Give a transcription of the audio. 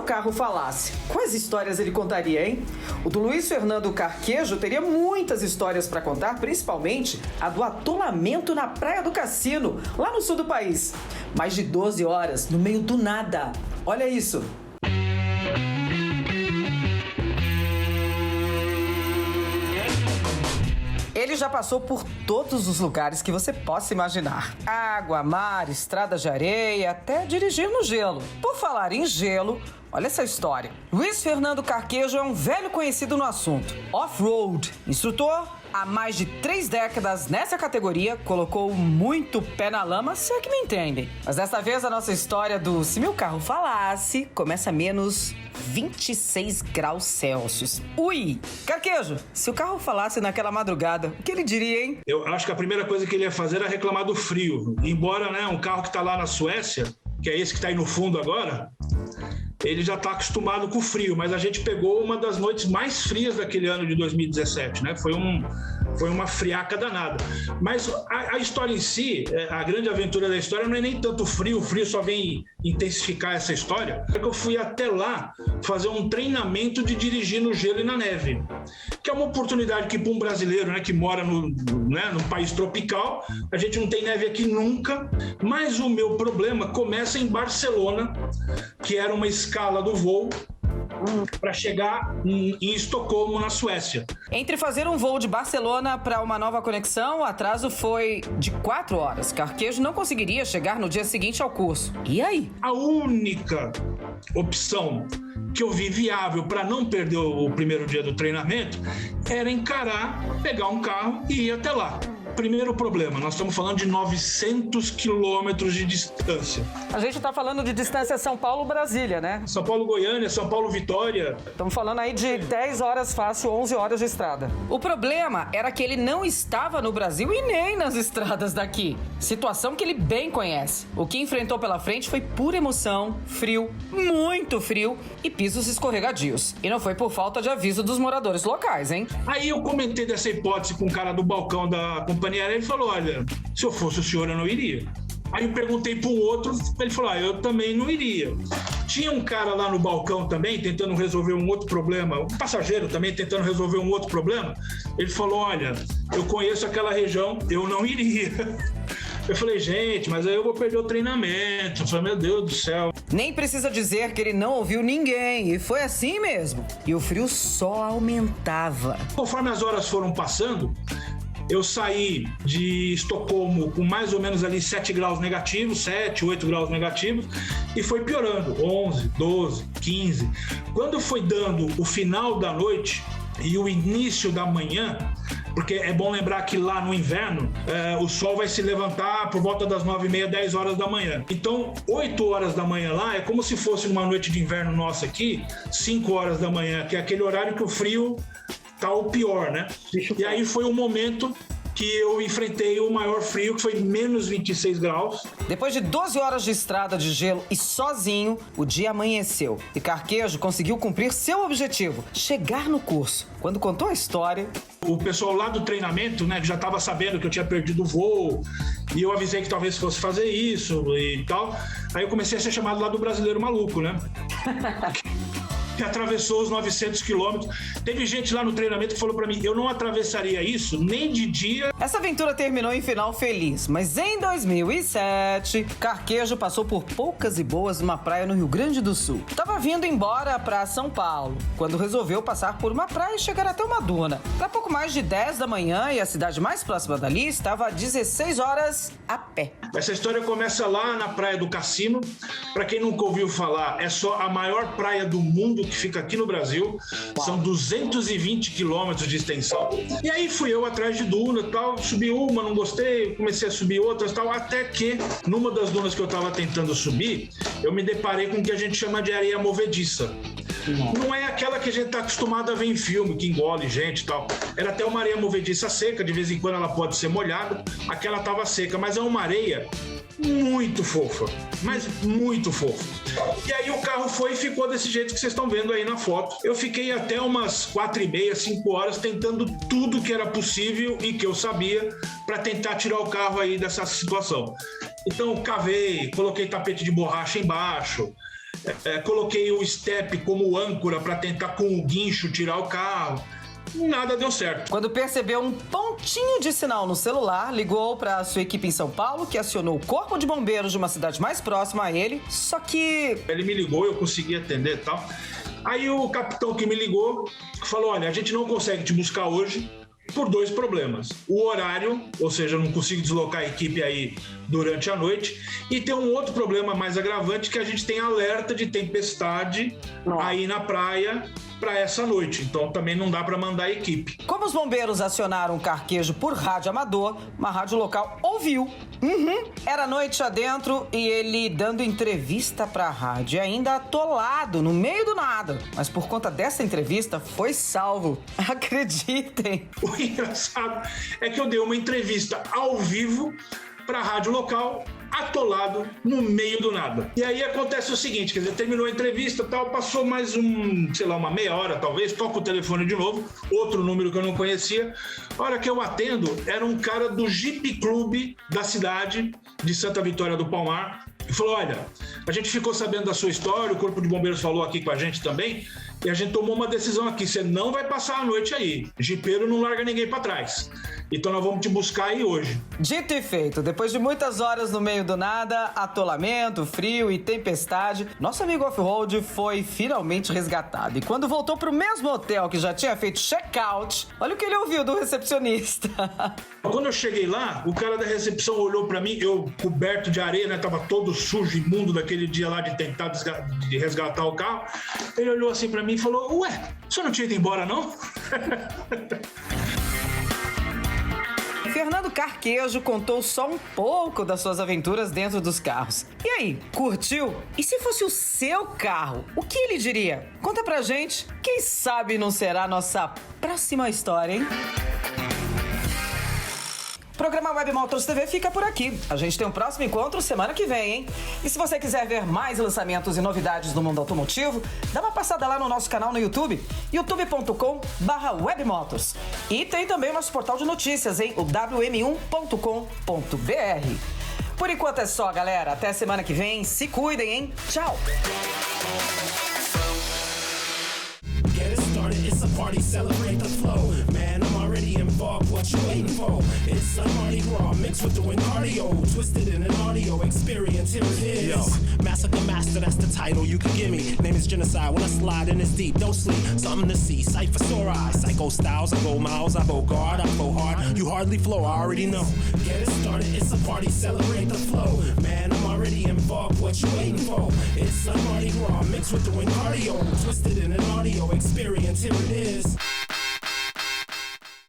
carro falasse, quais histórias ele contaria, hein? O do Luiz Fernando Carquejo teria muitas histórias para contar, principalmente a do atolamento na Praia do Cassino, lá no sul do país. Mais de 12 horas, no meio do nada. Olha isso. Ele já passou por todos os lugares que você possa imaginar. Água, mar, estradas de areia, até dirigir no gelo. Por falar em gelo, olha essa história. Luiz Fernando Carquejo é um velho conhecido no assunto. Off-road, instrutor há mais de 3 décadas nessa categoria, colocou muito pé na lama, se é que me entendem. Mas dessa vez a nossa história do Se Meu Carro Falasse começa a menos 26 graus Celsius. Ui! Carquejo, se o carro falasse naquela madrugada, o que ele diria, hein? Eu acho que a primeira coisa que ele ia fazer era reclamar do frio. Embora, né, um carro que tá lá na Suécia, que é esse que tá aí no fundo agora, ele já está acostumado com o frio, mas a gente pegou uma das noites mais frias daquele ano de 2017, né? Foi uma friaca danada. Mas a história em si, a grande aventura da história não é nem tanto o frio só vem intensificar essa história. É que eu fui até lá fazer um treinamento de dirigir no gelo e na neve, que é uma oportunidade que para um brasileiro, né, que mora num país tropical, a gente não tem neve aqui nunca, mas o meu problema começa em Barcelona, que era uma escala do voo para chegar em Estocolmo, na Suécia. Entre fazer um voo de Barcelona para uma nova conexão, o atraso foi de 4 horas. Carquejo não conseguiria chegar no dia seguinte ao curso. E aí? A única opção que eu vi viável para não perder o primeiro dia do treinamento era encarar, pegar um carro e ir até lá. Primeiro problema, nós estamos falando de 900 quilômetros de distância. A gente está falando de distância São Paulo-Brasília, né? São Paulo-Goiânia, São Paulo-Vitória. Estamos falando aí de 10 horas fácil, 11 horas de estrada. O problema era que ele não estava no Brasil e nem nas estradas daqui. Situação que ele bem conhece. O que enfrentou pela frente foi pura emoção, frio, muito frio e pisos escorregadios. E não foi por falta de aviso dos moradores locais, hein? Aí eu comentei dessa hipótese com o cara do balcão da companhia aérea, ele falou, olha, se eu fosse o senhor eu não iria. Aí eu perguntei para um outro, ele falou, eu também não iria. Tinha um cara lá no balcão também tentando resolver um outro problema, um passageiro também tentando resolver um outro problema. Ele falou, olha, eu conheço aquela região, eu não iria. Eu falei, gente, mas aí eu vou perder o treinamento. Eu falei, meu Deus do céu. Nem precisa dizer que ele não ouviu ninguém, e foi assim mesmo. E o frio só aumentava. Conforme as horas foram passando, eu saí de Estocolmo com mais ou menos ali 7 graus negativos, 7, 8 graus negativos, e foi piorando, 11, 12, 15. Quando foi dando o final da noite e o início da manhã, porque é bom lembrar que lá no inverno o sol vai se levantar por volta das 9h30, 10 horas da manhã. Então, 8 horas da manhã lá é como se fosse uma noite de inverno nossa aqui, 5 horas da manhã, que é aquele horário que o frio tá o pior, né? E aí foi o momento que eu enfrentei o maior frio, que foi menos 26 graus. Depois de 12 horas de estrada de gelo e sozinho, o dia amanheceu. E Carquejo conseguiu cumprir seu objetivo, chegar no curso. Quando contou a história... O pessoal lá do treinamento, né, já estava sabendo que eu tinha perdido o voo, e eu avisei que talvez fosse fazer isso e tal. Aí eu comecei a ser chamado lá do brasileiro maluco, né? Que atravessou os 900 quilômetros. Teve gente lá no treinamento que falou pra mim, eu não atravessaria isso nem de dia. Essa aventura terminou em final feliz, mas em 2007, Carquejo passou por poucas e boas numa praia no Rio Grande do Sul. Tava vindo embora pra São Paulo, quando resolveu passar por uma praia e chegar até uma duna. Pra pouco mais de 10 da manhã, e a cidade mais próxima dali estava a 16 horas a pé. Essa história começa lá na Praia do Cassino. Pra quem nunca ouviu falar, é só a maior praia do mundo, que fica aqui no Brasil. São 220 quilômetros de extensão. E aí fui eu atrás de duna e tal, subi uma, não gostei, comecei a subir outras e tal, até que numa das dunas que eu tava tentando subir, eu me deparei com o que a gente chama de areia movediça. Não é aquela que a gente tá acostumado a ver em filme, que engole gente e tal. Era até uma areia movediça seca, de vez em quando ela pode ser molhada, aquela tava seca, mas é uma areia muito fofa, mas muito fofa. E aí o carro foi e ficou desse jeito que vocês estão vendo aí na foto. Eu fiquei até umas 4h30, 5 horas tentando tudo que era possível e que eu sabia para tentar tirar o carro aí dessa situação. Então cavei, coloquei tapete de borracha embaixo, coloquei o step como âncora para tentar com o guincho tirar o carro. Nada deu certo. Quando percebeu um pontinho de sinal no celular, ligou para sua equipe em São Paulo, que acionou o corpo de bombeiros de uma cidade mais próxima a ele, só que... Ele me ligou, eu consegui atender e tal. Aí o capitão que me ligou falou, olha, a gente não consegue te buscar hoje por 2 problemas. O horário, ou seja, eu não consigo deslocar a equipe aí durante a noite. E tem um outro problema mais agravante, que a gente tem alerta de tempestade aí na praia para essa noite. Então também não dá para mandar a equipe. Como os bombeiros acionaram o Carquejo por rádio amador, uma rádio local ouviu. Era noite adentro e ele dando entrevista pra rádio, ainda atolado, no meio do nada. Mas por conta dessa entrevista, foi salvo. Acreditem. O engraçado é que eu dei uma entrevista ao vivo para a rádio local, atolado no meio do nada. E aí acontece o seguinte, quer dizer, terminou a entrevista, tal, passou mais uma meia hora talvez, toca o telefone de novo, outro número que eu não conhecia. A hora que eu atendo, era um cara do Jeep Clube da cidade de Santa Vitória do Palmar, e falou, olha, a gente ficou sabendo da sua história, o Corpo de Bombeiros falou aqui com a gente também, e a gente tomou uma decisão aqui, você não vai passar a noite aí, jipeiro não larga ninguém para trás. Então nós vamos te buscar aí hoje. Dito e feito, depois de muitas horas no meio do nada, atolamento, frio e tempestade, nosso amigo off-road foi finalmente resgatado. E quando voltou pro mesmo hotel que já tinha feito check-out, olha o que ele ouviu do recepcionista. Quando eu cheguei lá, o cara da recepção olhou pra mim, eu coberto de areia, né? Tava todo sujo, imundo daquele dia lá de tentar de resgatar o carro. Ele olhou assim pra mim e falou, ué, você não tinha ido embora, não? Fernando Carquejo contou só um pouco das suas aventuras dentro dos carros. E aí, curtiu? E se fosse o seu carro, o que ele diria? Conta pra gente. Quem sabe não será a nossa próxima história, hein? O programa Web Motors TV fica por aqui. A gente tem um próximo encontro semana que vem, hein? E se você quiser ver mais lançamentos e novidades do mundo automotivo, dá uma passada lá no nosso canal no YouTube, youtube.com/webmotors. E tem também o nosso portal de notícias, hein? O wm1.com.br. Por enquanto é só, galera. Até semana que vem. Se cuidem, hein? Tchau! Get it started, it's a party, celebrate the flow. Man, I'm already involved, what you waiting for? It's a Mardi Gras mixed with doing cardio, twisted in an audio experience, here it is. Yo, Massacre Master, that's the title you can give me. Name is Genocide, when I slide in it's deep, don't sleep. Something to see, Cypher sore eyes, Psycho Styles, I go miles, I go guard, I go hard. You hardly flow, I already know. Get it started, it's a party, celebrate the flow. Man, I'm already involved, what you waiting for? It's a Mardi Gras mixed with doing cardio, twisted in an audio experience, here it is.